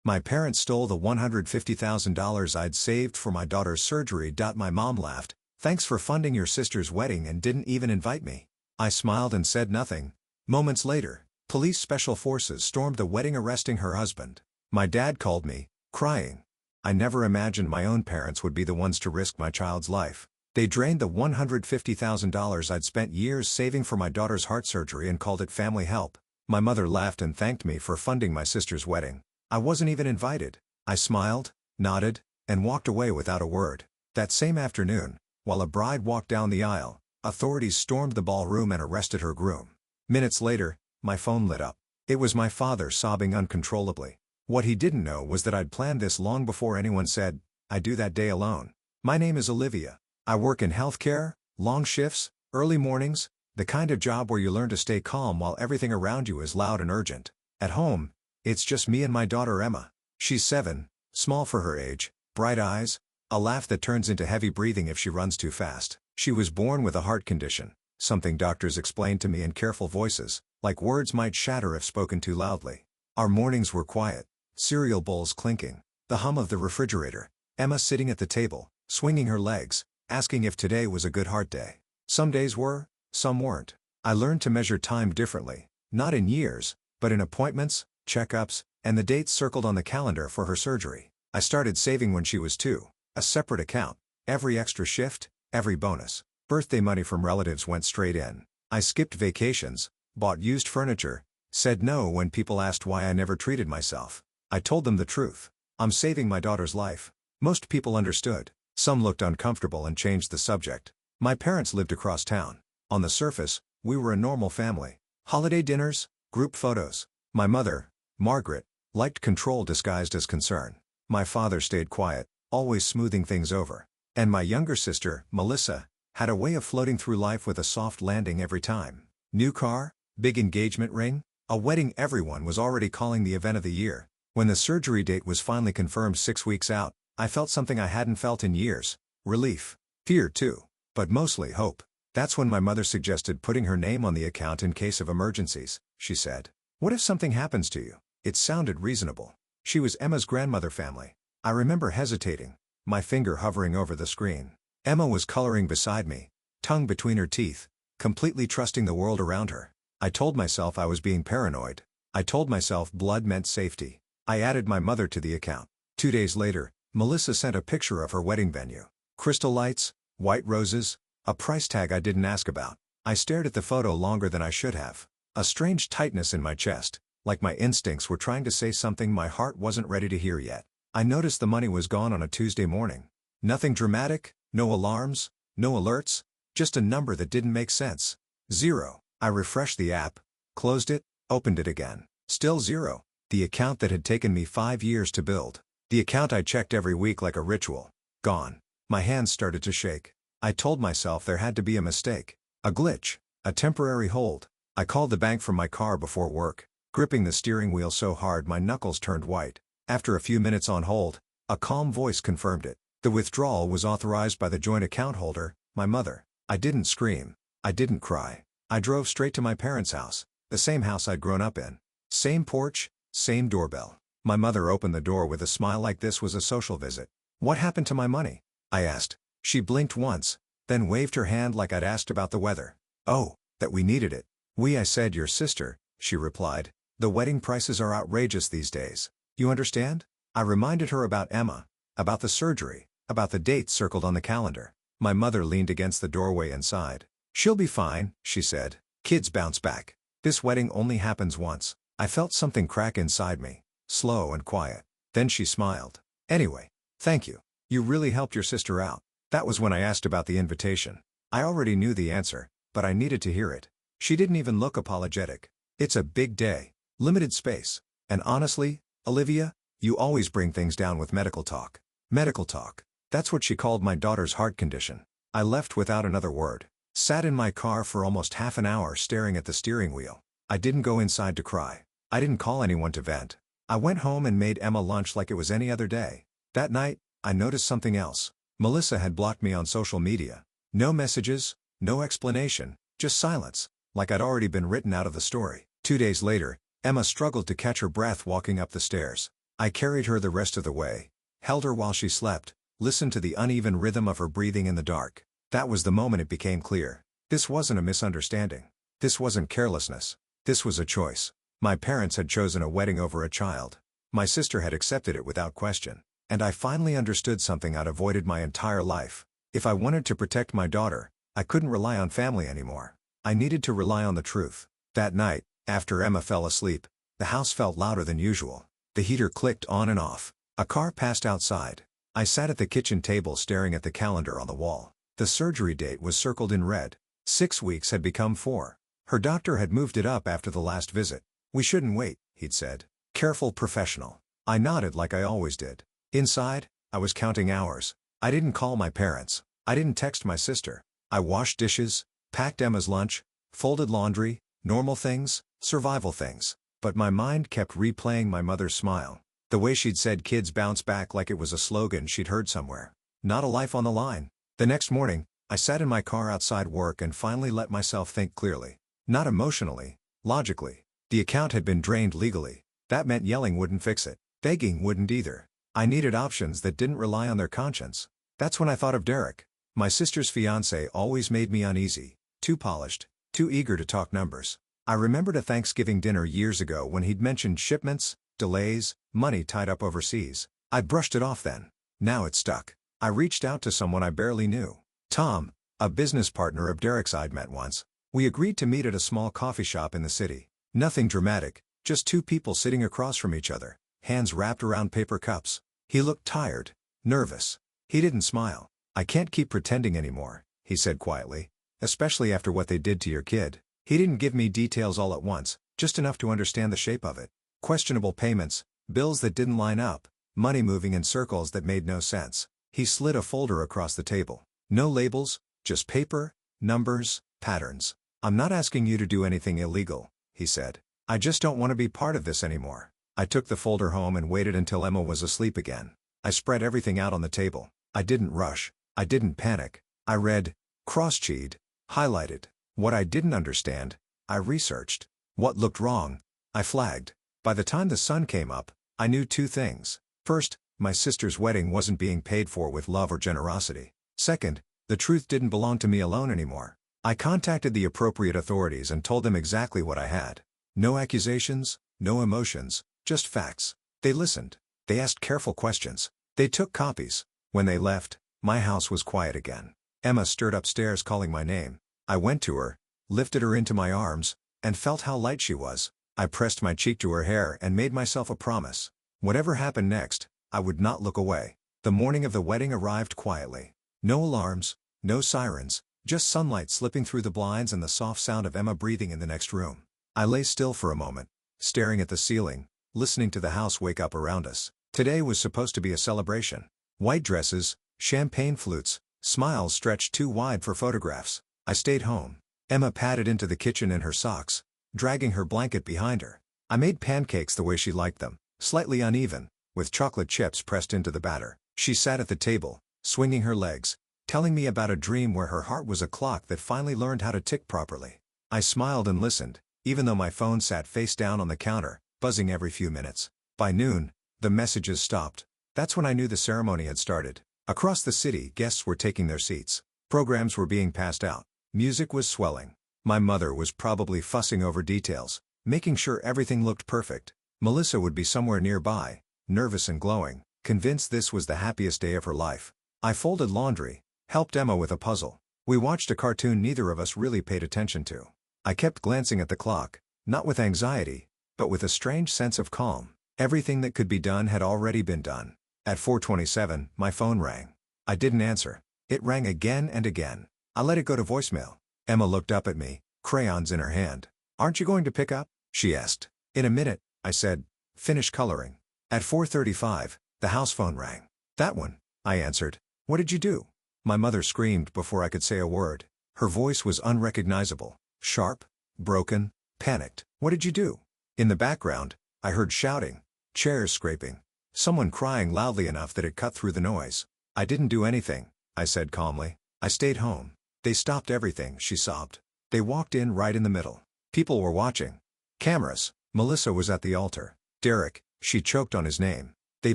My parents stole the $150,000 I'd saved for my daughter's surgery. My mom laughed. Thanks for funding your sister's wedding and didn't even invite me. I smiled and said nothing. Moments later, police special forces stormed the wedding arresting her husband. My dad called me, crying. I never imagined my own parents would be the ones to risk my child's life. They drained the $150,000 I'd spent years saving for my daughter's heart surgery and called it family help. My mother laughed and thanked me for funding my sister's wedding. I wasn't even invited. I smiled, nodded, and walked away without a word. That same afternoon, while a bride walked down the aisle, authorities stormed the ballroom and arrested her groom. Minutes later, my phone lit up. It was my father sobbing uncontrollably. What he didn't know was that I'd planned this long before anyone said, "I do that day alone." My name is Olivia. I work in healthcare, long shifts, early mornings, the kind of job where you learn to stay calm while everything around you is loud and urgent. At home, it's just me and my daughter Emma. She's 7, small for her age, bright eyes, a laugh that turns into heavy breathing if she runs too fast. She was born with a heart condition, something doctors explained to me in careful voices, like words might shatter if spoken too loudly. Our mornings were quiet, cereal bowls clinking, the hum of the refrigerator, Emma sitting at the table, swinging her legs, asking if today was a good heart day. Some days were, some weren't. I learned to measure time differently, not in years, but in appointments, checkups, and the dates circled on the calendar for her surgery. I started saving when she was 2, a separate account, every extra shift, every bonus. Birthday money from relatives went straight in. I skipped vacations, bought used furniture, said no when people asked why I never treated myself. I told them the truth. I'm saving my daughter's life. Most people understood. Some looked uncomfortable and changed the subject. My parents lived across town. On the surface, we were a normal family. Holiday dinners, group photos. My mother, Margaret, liked control disguised as concern. My father stayed quiet, always smoothing things over. And my younger sister, Melissa, had a way of floating through life with a soft landing every time. New car, big engagement ring, a wedding. Everyone was already calling the event of the year. When the surgery date was finally confirmed 6 weeks out, I felt something I hadn't felt in years. Relief. Fear too. But mostly hope. That's when my mother suggested putting her name on the account in case of emergencies. She said, "What if something happens to you?" It sounded reasonable. She was Emma's grandmother family. I remember hesitating, my finger hovering over the screen. Emma was coloring beside me, tongue between her teeth, completely trusting the world around her. I told myself I was being paranoid. I told myself blood meant safety. I added my mother to the account. 2 days later, Melissa sent a picture of her wedding venue. Crystal lights, white roses, a price tag I didn't ask about. I stared at the photo longer than I should have. A strange tightness in my chest, like my instincts were trying to say something my heart wasn't ready to hear yet. I noticed the money was gone on a Tuesday morning. Nothing dramatic, no alarms, no alerts, just a number that didn't make sense. 0. I refreshed the app, closed it, opened it again. Still 0. The account that had taken me 5 years to build. The account I checked every week like a ritual. Gone. My hands started to shake. I told myself there had to be a mistake. A glitch. A temporary hold. I called the bank from my car before work, gripping the steering wheel so hard my knuckles turned white. After a few minutes on hold, a calm voice confirmed it. The withdrawal was authorized by the joint account holder, my mother. I didn't scream. I didn't cry. I drove straight to my parents' house, the same house I'd grown up in. Same porch, same doorbell. My mother opened the door with a smile like this was a social visit. "What happened to my money?" I asked. She blinked once, then waved her hand like I'd asked about the weather. "Oh, that we needed it." I said your sister," she replied. "The wedding prices are outrageous these days. You understand?" I reminded her about Emma, about the surgery, about the dates circled on the calendar. My mother leaned against the doorway and sighed. "She'll be fine," she said. "Kids bounce back. This wedding only happens once." I felt something crack inside me, slow and quiet. Then she smiled. "Anyway, thank you. You really helped your sister out." That was when I asked about the invitation. I already knew the answer, but I needed to hear it. She didn't even look apologetic. "It's a big day, limited space. And honestly, Olivia, you always bring things down with medical talk." Medical talk. That's what she called my daughter's heart condition. I left without another word. Sat in my car for almost half an hour staring at the steering wheel. I didn't go inside to cry. I didn't call anyone to vent. I went home and made Emma lunch like it was any other day. That night, I noticed something else. Melissa had blocked me on social media. No messages, no explanation, just silence, like I'd already been written out of the story. 2 days later, Emma struggled to catch her breath walking up the stairs. I carried her the rest of the way, held her while she slept, listened to the uneven rhythm of her breathing in the dark. That was the moment it became clear. This wasn't a misunderstanding. This wasn't carelessness. This was a choice. My parents had chosen a wedding over a child. My sister had accepted it without question. And I finally understood something I'd avoided my entire life. If I wanted to protect my daughter, I couldn't rely on family anymore. I needed to rely on the truth. That night, after Emma fell asleep, the house felt louder than usual. The heater clicked on and off. A car passed outside. I sat at the kitchen table staring at the calendar on the wall. The surgery date was circled in red. 6 weeks had become 4. Her doctor had moved it up after the last visit. "We shouldn't wait," he'd said. "Careful professional." I nodded like I always did. Inside, I was counting hours. I didn't call my parents. I didn't text my sister. I washed dishes, packed Emma's lunch, folded laundry, normal things, survival things. But my mind kept replaying my mother's smile. The way she'd said kids bounce back like it was a slogan she'd heard somewhere. Not a life on the line. The next morning, I sat in my car outside work and finally let myself think clearly. Not emotionally, logically. The account had been drained legally. That meant yelling wouldn't fix it. Begging wouldn't either. I needed options that didn't rely on their conscience. That's when I thought of Derek. My sister's fiancé always made me uneasy. Too polished, too eager to talk numbers. I remembered a Thanksgiving dinner years ago when he'd mentioned shipments, delays, money tied up overseas. I'd brushed it off then. Now it stuck. I reached out to someone I barely knew. Tom, a business partner of Derek's I'd met once. We agreed to meet at a small coffee shop in the city. Nothing dramatic, just 2 people sitting across from each other, hands wrapped around paper cups. He looked tired, nervous. He didn't smile. "I can't keep pretending anymore," he said quietly. "Especially after what they did to your kid." He didn't give me details all at once, just enough to understand the shape of it. Questionable payments, bills that didn't line up, money moving in circles that made no sense. He slid a folder across the table. No labels, just paper, numbers, patterns. "I'm not asking you to do anything illegal," he said. "I just don't want to be part of this anymore." I took the folder home and waited until Emma was asleep again. I spread everything out on the table. I didn't rush. I didn't panic. I read, cross-checked, highlighted. What I didn't understand, I researched. What looked wrong, I flagged. By the time the sun came up, I knew 2 things. First, my sister's wedding wasn't being paid for with love or generosity. Second, the truth didn't belong to me alone anymore. I contacted the appropriate authorities and told them exactly what I had. No accusations, no emotions, just facts. They listened. They asked careful questions. They took copies. When they left, my house was quiet again. Emma stirred upstairs calling my name. I went to her, lifted her into my arms, and felt how light she was. I pressed my cheek to her hair and made myself a promise. Whatever happened next, I would not look away. The morning of the wedding arrived quietly. No alarms, no sirens, just sunlight slipping through the blinds and the soft sound of Emma breathing in the next room. I lay still for a moment, staring at the ceiling, listening to the house wake up around us. Today was supposed to be a celebration. White dresses, champagne flutes, smiles stretched too wide for photographs. I stayed home. Emma padded into the kitchen in her socks, dragging her blanket behind her. I made pancakes the way she liked them, slightly uneven, with chocolate chips pressed into the batter. She sat at the table, swinging her legs, telling me about a dream where her heart was a clock that finally learned how to tick properly. I smiled and listened, even though my phone sat face down on the counter, buzzing every few minutes. By noon, the messages stopped. That's when I knew the ceremony had started. Across the city, guests were taking their seats. Programs were being passed out. Music was swelling. My mother was probably fussing over details, making sure everything looked perfect. Melissa would be somewhere nearby, nervous and glowing, convinced this was the happiest day of her life. I folded laundry, helped Emma with a puzzle. We watched a cartoon neither of us really paid attention to. I kept glancing at the clock, not with anxiety, but with a strange sense of calm. Everything that could be done had already been done. At 4:27, my phone rang. I didn't answer. It rang again and again. I let it go to voicemail. Emma looked up at me, crayons in her hand. "Aren't you going to pick up?" she asked. "In a minute," I said. "Finish coloring." At 4:35, the house phone rang. "That one," I answered. "What did you do?" My mother screamed before I could say a word. Her voice was unrecognizable, sharp, broken, panicked. "What did you do?" In the background, I heard shouting, chairs scraping, someone crying loudly enough that it cut through the noise. "I didn't do anything," I said calmly. "I stayed home." "They stopped everything," she sobbed. "They walked in right in the middle. People were watching. Cameras." Melissa was at the altar. "Derek, She choked on his name. They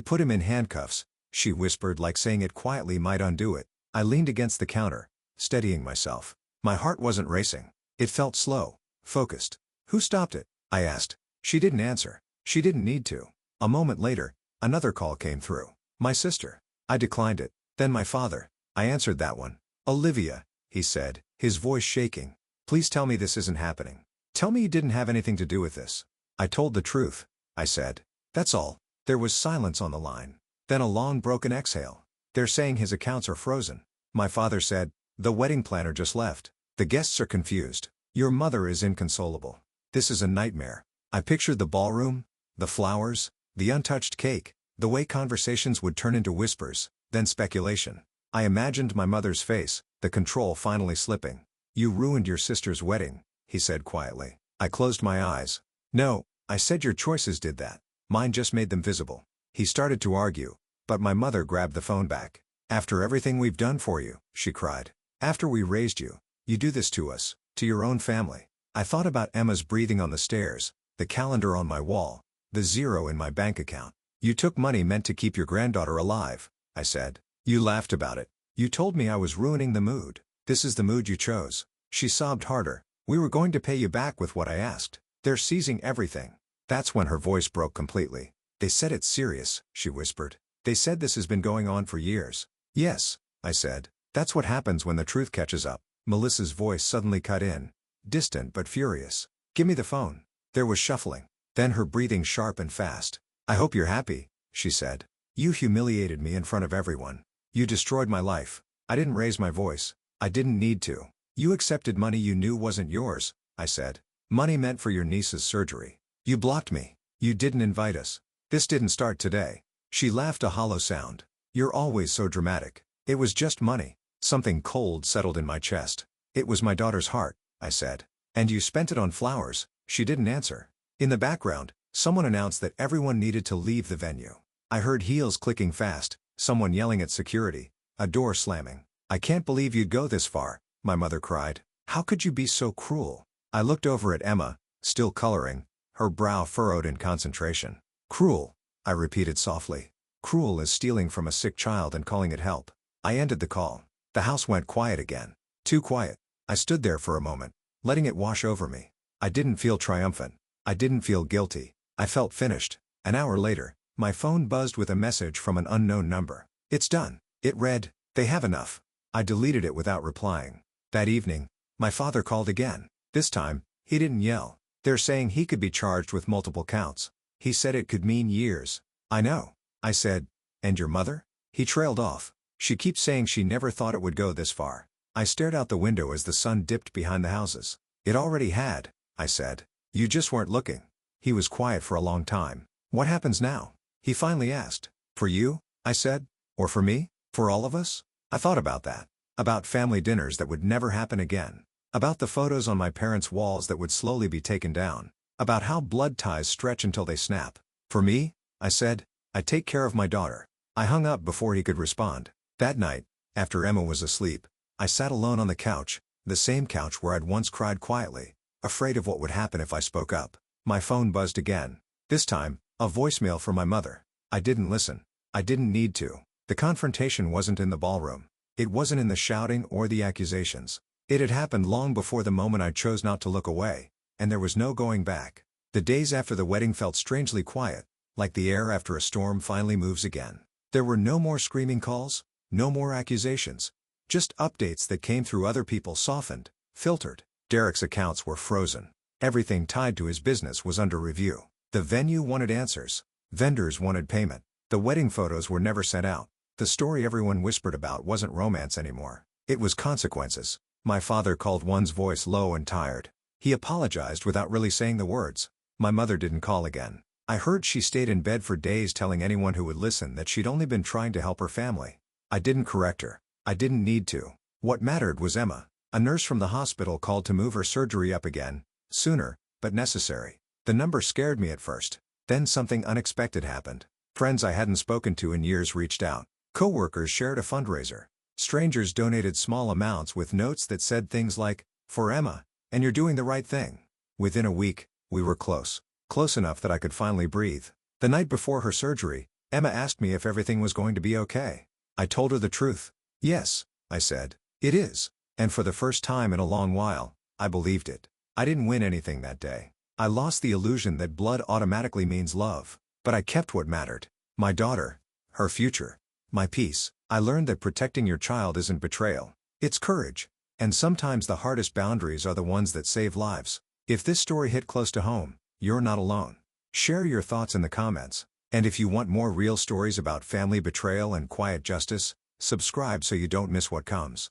put him in handcuffs, she whispered, like saying it quietly might undo it. I leaned against the counter, steadying myself. My heart wasn't racing. It felt slow, focused. Who stopped it? I asked. She didn't answer. She didn't need to. A moment later, another call came through. My sister. I declined it. Then my father. I answered that one. Olivia, he said, his voice shaking. Please tell me this isn't happening. Tell me you didn't have anything to do with this. I told the truth, I said. That's all. There was silence on the line. Then a long broken exhale. They're saying his accounts are frozen. My father said, the wedding planner just left. The guests are confused. Your mother is inconsolable. This is a nightmare. I pictured the ballroom, the flowers, the untouched cake, the way conversations would turn into whispers, then speculation. I imagined my mother's face, the control finally slipping. You ruined your sister's wedding, he said quietly. I closed my eyes. No, I said your choices did that. Mine just made them visible. He started to argue, but my mother grabbed the phone back. After everything we've done for you, she cried. After we raised you, you do this to us, to your own family. I thought about Emma's breathing on the stairs, the calendar on my wall, the zero in my bank account. You took money meant to keep your granddaughter alive, I said. You laughed about it. You told me I was ruining the mood. This is the mood you chose. She sobbed harder. We were going to pay you back with what I asked. They're seizing everything. That's when her voice broke completely. They said it's serious, she whispered. They said this has been going on for years. Yes, I said. That's what happens when the truth catches up. Melissa's voice suddenly cut in, distant but furious. Give me the phone. There was shuffling. Then her breathing sharp and fast. I hope you're happy, she said. You humiliated me in front of everyone. You destroyed my life. I didn't raise my voice. I didn't need to. You accepted money you knew wasn't yours, I said. Money meant for your niece's surgery. You blocked me. You didn't invite us. This didn't start today. She laughed, a hollow sound. You're always so dramatic. It was just money. Something cold settled in my chest. It was my daughter's heart, I said. And you spent it on flowers. She didn't answer. In the background, someone announced that everyone needed to leave the venue. I heard heels clicking fast, someone yelling at security, a door slamming. I can't believe you'd go this far, my mother cried. How could you be so cruel? I looked over at Emma, still coloring, her brow furrowed in concentration. Cruel, I repeated softly. Cruel as stealing from a sick child and calling it help. I ended the call. The house went quiet again. Too quiet. I stood there for a moment, letting it wash over me. I didn't feel triumphant. I didn't feel guilty. I felt finished. An hour later, my phone buzzed with a message from an unknown number. It's done. It read, they have enough. I deleted it without replying. That evening, my father called again. This time, he didn't yell. They're saying he could be charged with multiple counts. He said it could mean years. I know. I said, and your mother? He trailed off. She keeps saying she never thought it would go this far. I stared out the window as the sun dipped behind the houses. It already had, I said. You just weren't looking. He was quiet for a long time. What happens now? He finally asked. For you? I said. Or for me? For all of us? I thought about that. About family dinners that would never happen again. About the photos on my parents' walls that would slowly be taken down. About how blood ties stretch until they snap. For me, I said, I take care of my daughter. I hung up before he could respond. That night, after Emma was asleep, I sat alone on the couch, the same couch where I'd once cried quietly, afraid of what would happen if I spoke up. My phone buzzed again. This time, a voicemail from my mother. I didn't listen. I didn't need to. The confrontation wasn't in the ballroom. It wasn't in the shouting or the accusations. It had happened long before the moment I chose not to look away, and there was no going back. The days after the wedding felt strangely quiet, like the air after a storm finally moves again. There were no more screaming calls, no more accusations. Just updates that came through other people, softened, filtered. Derek's accounts were frozen. Everything tied to his business was under review. The venue wanted answers. Vendors wanted payment. The wedding photos were never sent out. The story everyone whispered about wasn't romance anymore. It was consequences. My father called, one's voice low and tired. He apologized without really saying the words. My mother didn't call again. I heard she stayed in bed for days telling anyone who would listen that she'd only been trying to help her family. I didn't correct her. I didn't need to. What mattered was Emma. A nurse from the hospital called to move her surgery up again, sooner, but necessary. The number scared me at first. Then something unexpected happened. Friends I hadn't spoken to in years reached out. Coworkers shared a fundraiser. Strangers donated small amounts with notes that said things like, "For Emma, and you're doing the right thing." Within a week, we were close. Close enough that I could finally breathe. The night before her surgery, Emma asked me if everything was going to be okay. I told her the truth. Yes, I said, it is. And for the first time in a long while, I believed it. I didn't win anything that day. I lost the illusion that blood automatically means love. But I kept what mattered. My daughter. Her future. My peace. I learned that protecting your child isn't betrayal. It's courage. And sometimes the hardest boundaries are the ones that save lives. If this story hit close to home, you're not alone. Share your thoughts in the comments. And if you want more real stories about family betrayal and quiet justice, subscribe so you don't miss what comes.